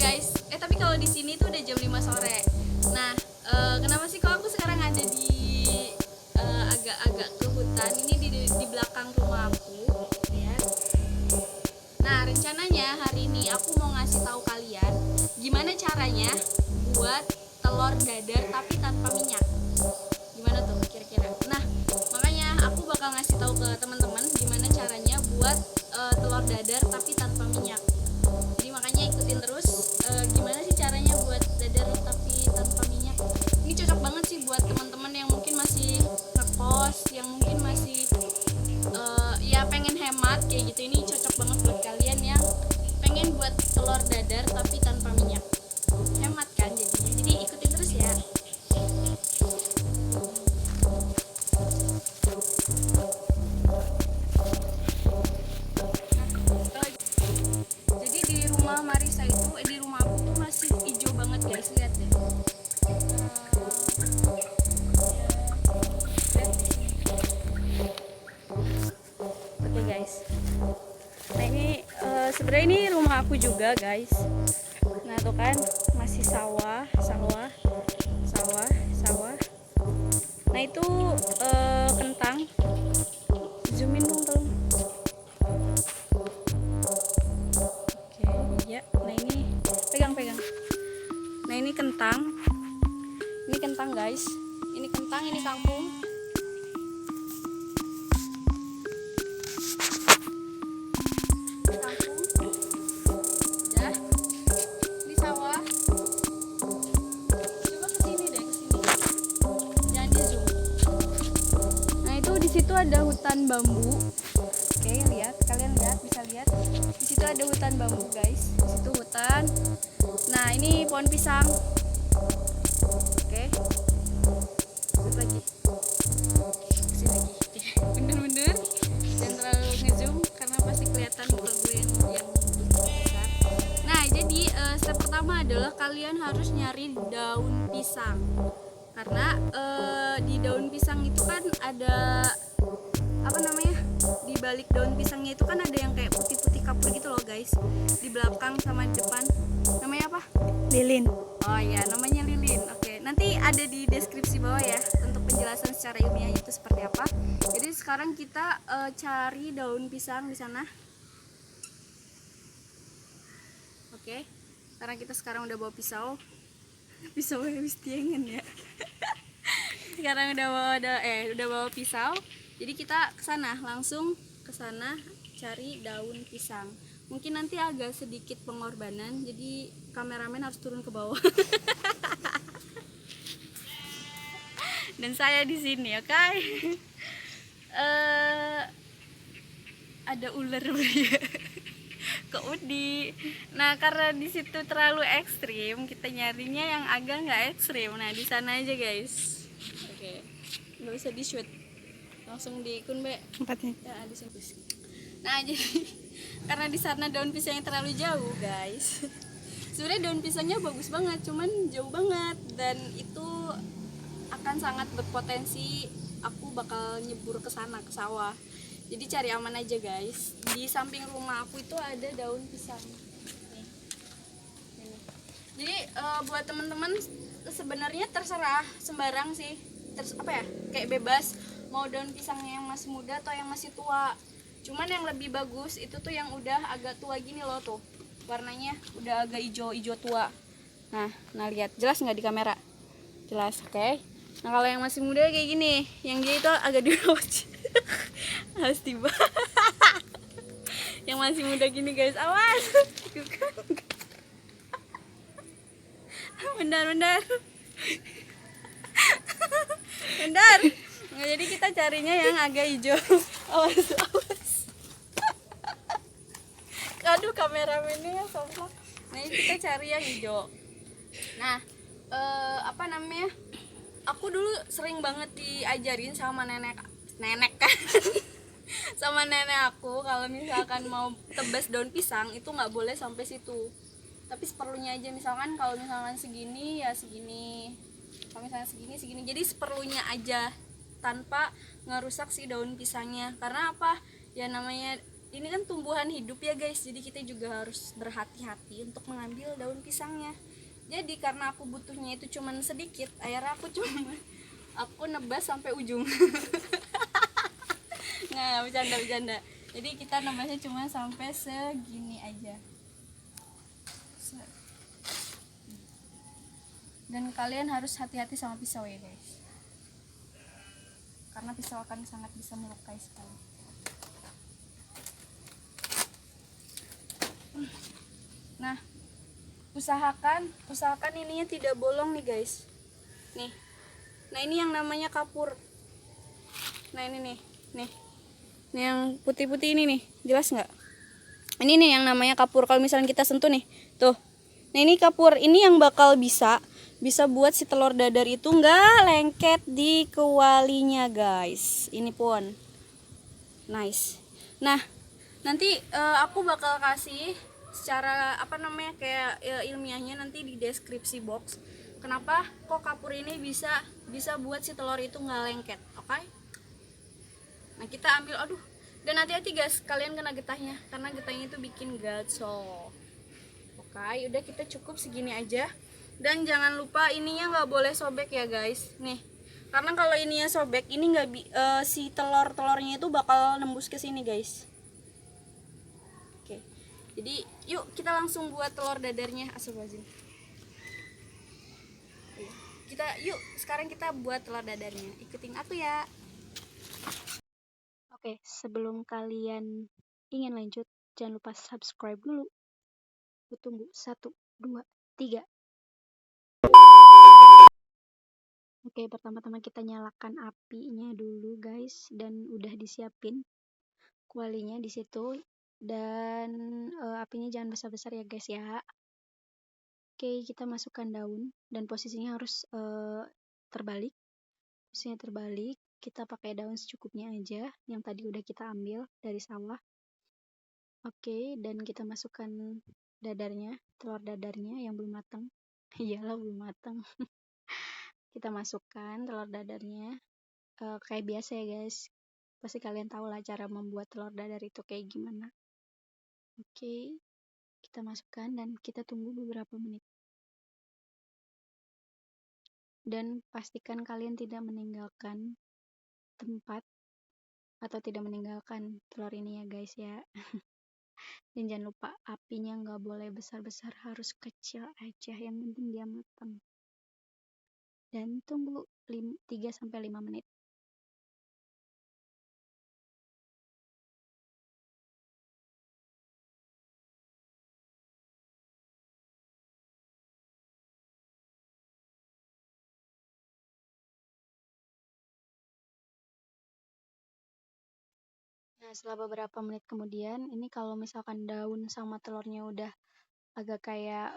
guys. Tapi kalau di sini tuh udah jam 5 sore. Nah, kenapa sih kok aku sekarang ada di agak-agak ke hutan ini di belakang rumah aku, ya. Nah, rencananya hari ini aku mau ngasih tahu kalian gimana caranya buat telur dadar tapi tanpa minyak. Gimana tuh kira-kira? Nah, makanya aku bakal ngasih tahu ke teman-teman gimana caranya buat telur dadar tapi tanpa minyak. Jadi makanya ikutin terus gimana sih caranya buat dadar tapi tanpa minyak. Ini cocok banget sih buat teman-teman yang mungkin masih ngekos, yang mungkin masih ya pengen hemat kayak gitu. Ini cocok banget buat kalian yang pengen buat telur dadar tapi tanpa minyak. Hemat kan jadinya. Jadi ikutin terus ya. Jadi di rumah Marisa itu, di rumah aku tuh masih hijau banget guys, lihat deh. Oke guys. Nah ini sebenarnya ini rumah aku juga guys. Nah tuh kan masih sawah. Nah itu kentang. Zoomin dong tolong. Oke ya. Nah ini pegang. Nah ini kentang. Ini kentang guys. Ini kentang, ini kangkung. Udah. Di sawah. Coba kesini deh, kesini. Jangan di zoom. Nah itu di situ ada hutan bambu. Oke, lihat, kalian lihat, bisa lihat. Di situ ada hutan bambu guys. Di situ hutan. Nah ini pohon pisang. Oke. Zoom lagi. Kesini lagi. Bener-bener. Jangan terlalu ngezoom karena pasti kelihatan muka gue yang besar. Nah jadi step pertama adalah kalian harus nyari daun pisang. Karena di daun pisang itu kan ada apa namanya, di balik daun pisangnya itu kan ada yang kayak putih-putih kapur gitu loh guys, di belakang sama di depan. Namanya apa? Lilin. Oh ya, namanya lilin. Oke, nanti ada di deskripsi bawah ya untuk penjelasan secara ilmiahnya itu seperti apa. Jadi sekarang kita cari daun pisang di sana. Oke, karena kita sekarang udah bawa pisau. Pisau habis tiengen ya. Sekarang udah bawa pisau. Jadi kita ke sana, langsung ke sana cari daun pisang. Mungkin nanti agak sedikit pengorbanan, jadi kameramen harus turun ke bawah. Dan saya di sini, oke? Ada ular ya. Ke Udi. Nah, karena di situ terlalu ekstrim, kita nyarinya yang agak nggak ekstrim. Nah, di sana aja guys. Oke, nggak usah di shoot, langsung di kun be Tempatnya. ya di sini. Nah jadi karena di sana daun pisangnya terlalu jauh guys. Sebenarnya daun pisangnya bagus banget, cuman jauh banget dan itu akan sangat berpotensi aku bakal nyebur ke sana ke sawah. Jadi cari aman aja guys. Di samping rumah aku itu ada daun pisang. Nih. Ini. Jadi buat teman-teman sebenarnya terserah sembarang sih. Kayak bebas mau daun pisangnya yang masih muda atau yang masih tua. Cuman yang lebih bagus itu tuh yang udah agak tua gini loh tuh. Warnanya udah agak hijau tua. Nah lihat, jelas nggak di kamera? Jelas, oke. Nah kalau yang masih muda kayak gini, yang dia itu agak di bawah. Harus tiba. Yang masih muda gini guys, awas. Bentar. Nah, jadi kita carinya yang agak hijau. Awas. Aduh, kameramennya ya sombong. Nah, ini kita cari yang hijau. Nah, apa namanya? Aku dulu sering banget diajarin sama nenek kan. Sama nenek aku kalau misalkan mau tebas daun pisang itu nggak boleh sampai situ. Tapi seperlunya aja, misalkan kalau misalkan segini ya segini. Kalau misalnya segini. Jadi seperlunya aja tanpa ngerusak si daun pisangnya. Karena apa? Ya namanya ini kan tumbuhan hidup ya guys, jadi kita juga harus berhati-hati untuk mengambil daun pisangnya. Jadi karena aku butuhnya itu cuman sedikit, akhirnya aku nebas sampai ujung. Nah, bercanda. Jadi kita nebasnya cuma sampai segini aja. Dan kalian harus hati-hati sama pisau ya guys, karena pisau akan sangat bisa melukai sekali. Nah, usahakan ininya tidak bolong nih guys. Nih. Nah, ini yang namanya kapur. Nah, ini nih. Nih. Nih yang putih-putih ini nih. Jelas nggak? Ini nih yang namanya kapur. Kalau misalnya kita sentuh nih. Tuh. Nah, ini kapur. Ini yang bakal bisa buat si telur dadar itu nggak lengket di kualinya guys. Ini pun. Nice. Nah, nanti aku bakal kasih secara apa namanya kayak ilmiahnya nanti di deskripsi box. Kenapa kok kapur ini bisa buat si telur itu nggak lengket, oke? Okay? Nah, kita ambil, aduh, dan hati-hati guys, kalian kena getahnya karena getahnya itu bikin gacor. Oke, okay, udah kita cukup segini aja. Dan jangan lupa ininya nggak boleh sobek ya guys. Nih, karena kalau ininya sobek, ini nggak si telurnya itu bakal nembus ke sini guys. Oke, jadi yuk kita langsung buat telur dadarnya. Astagfirullahaladzim. Sekarang kita buat telur dadarnya. Ikutin aku ya. Oke, sebelum kalian ingin lanjut, jangan lupa subscribe dulu. Tunggu 1, 2, 3. Oke, pertama-tama kita nyalakan apinya dulu guys, dan udah disiapin kualinya di situ, dan apinya jangan besar-besar ya guys ya. Oke, kita masukkan daun dan posisinya harus terbalik. Posisinya terbalik, kita pakai daun secukupnya aja yang tadi udah kita ambil dari sawah. Oke, dan kita masukkan dadarnya, telur dadarnya yang belum matang. Iyalah belum matang. Kita masukkan telur dadarnya kayak biasa ya guys. Pasti kalian tahu lah cara membuat telur dadar itu kayak gimana. Oke, kita masukkan dan kita tunggu beberapa menit. Dan pastikan kalian tidak meninggalkan tempat atau tidak meninggalkan telur ini ya guys ya. Dan jangan lupa apinya nggak boleh besar-besar, harus kecil aja, yang penting dia matang. Dan tunggu 3-5 menit. Nah, setelah beberapa menit kemudian, ini kalau misalkan daun sama telurnya udah agak kayak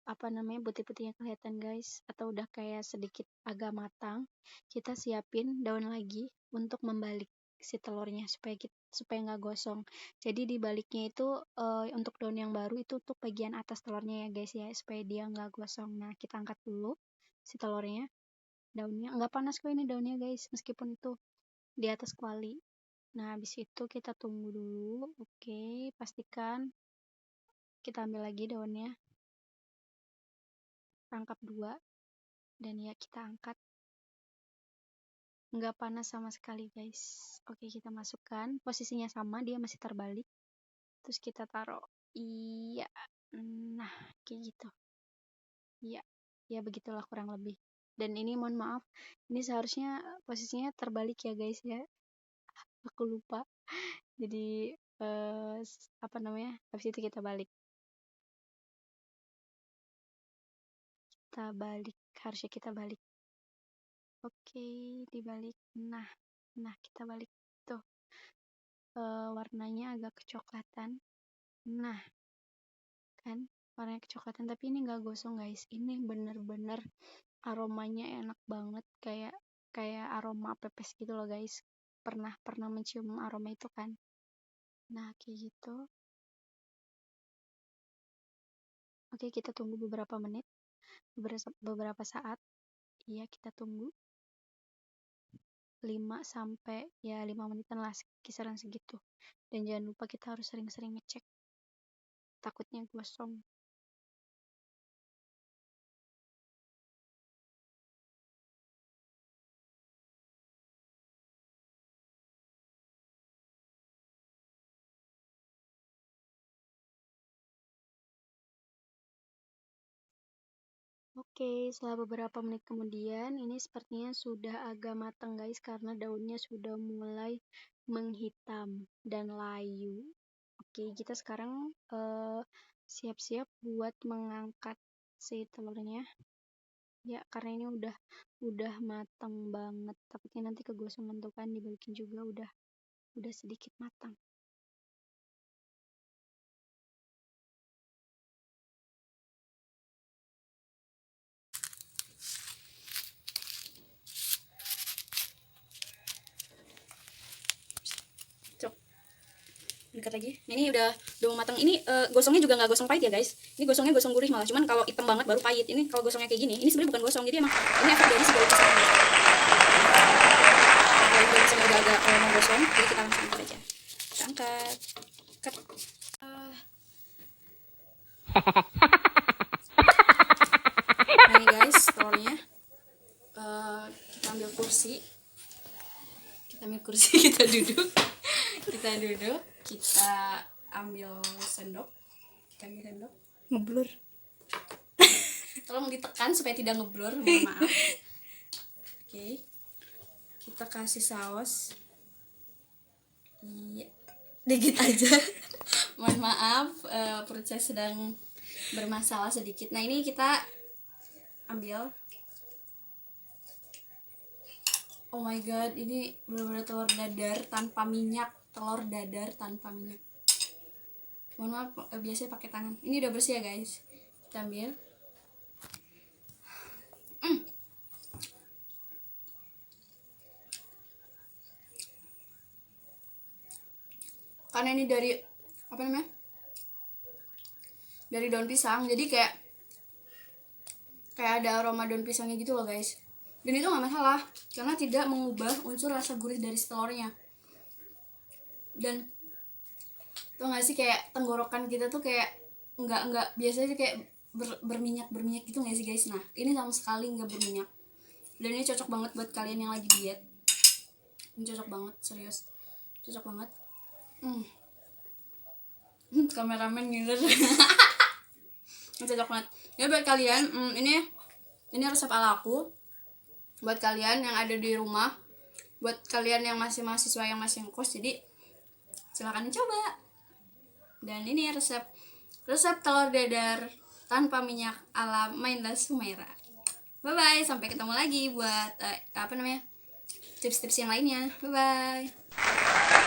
apa namanya, putih-putihnya kelihatan guys, atau udah kayak sedikit agak matang, kita siapin daun lagi untuk membalik si telurnya supaya nggak gosong. Jadi dibaliknya itu untuk daun yang baru itu untuk bagian atas telurnya ya guys ya, supaya dia nggak gosong. Nah, kita angkat dulu si telurnya, daunnya nggak panas kok ini daunnya guys, meskipun itu di atas kuali. Nah, habis itu kita tunggu dulu. Oke, pastikan kita ambil lagi daunnya, rangkap 2, dan ya kita angkat. Nggak panas sama sekali guys. Oke, kita masukkan, posisinya sama, dia masih terbalik, terus kita taruh. Iya, nah kayak gitu. Iya, ya begitulah kurang lebih. Dan ini mohon maaf, ini seharusnya posisinya terbalik ya guys ya, aku lupa. Jadi apa namanya, habis itu kita balik, harusnya kita balik. Oke, dibalik. Nah kita balik tuh, warnanya agak kecoklatan. Nah kan, warnanya kecoklatan, tapi ini nggak gosong guys, ini bener-bener aromanya enak banget, kayak kayak aroma pepes gitu loh guys. Pernah mencium aroma itu kan? Nah kayak gitu. Oke, kita tunggu beberapa menit, beberapa saat. Iya, kita tunggu 5 menitan lah, kisaran segitu. Dan jangan lupa kita harus sering-sering ngecek, takutnya gosong. Oke, setelah beberapa menit kemudian, ini sepertinya sudah agak matang guys, karena daunnya sudah mulai menghitam dan layu. Oke, kita sekarang siap-siap buat mengangkat si telurnya. Ya, karena ini udah matang banget. Takutnya nanti kegosongan tuh kan, dibalikin juga udah sedikit matang. Dekat lagi. Nah, ini udah mau matang. Ini gosongnya juga nggak gosong pahit ya guys. Ini gosongnya gosong gurih malah. Cuman kalau hitam banget baru pahit. Ini kalau gosongnya kayak gini, ini sebenarnya bukan gosong. Jadi emang ini efek dari si daun pisangnya. Kalau daun pisangnya udah agak mau gosong, jadi kita langsung angkat aja. Kita angkat. Nah ini guys, telurnya. Kita ambil kursi. Kita duduk. Kita ambil sendok. Ngeblur. Tolong ditekan supaya tidak ngeblur, mohon maaf. Oke. Kita kasih saus. Iya. Dikit aja. Mohon maaf, perut saya sedang bermasalah sedikit. Nah, ini kita ambil. Oh my god, ini benar-benar telur dadar tanpa minyak. Mohon maaf, biasanya pakai tangan. Ini udah bersih ya guys. Kita ambil. Karena ini dari apa namanya? Dari daun pisang, jadi kayak ada aroma daun pisangnya gitu loh guys. Dan itu nggak masalah karena tidak mengubah unsur rasa gurih dari telurnya. Dan tuh nggak sih, kayak tenggorokan kita tuh kayak nggak biasanya kayak berminyak gitu nggak sih guys. Nah ini sama sekali nggak berminyak, dan ini cocok banget buat kalian yang lagi diet. Ini cocok banget, serius cocok banget. Kameramen ngiler. Cocok banget ya buat kalian. Ini resep ala aku buat kalian yang ada di rumah, buat kalian yang masih mahasiswa, yang masih ngekos, jadi silakan dicoba. Dan ini resep telur dadar tanpa minyak ala Mindless Humaira. Bye bye, sampai ketemu lagi buat tips-tips yang lainnya. Bye bye.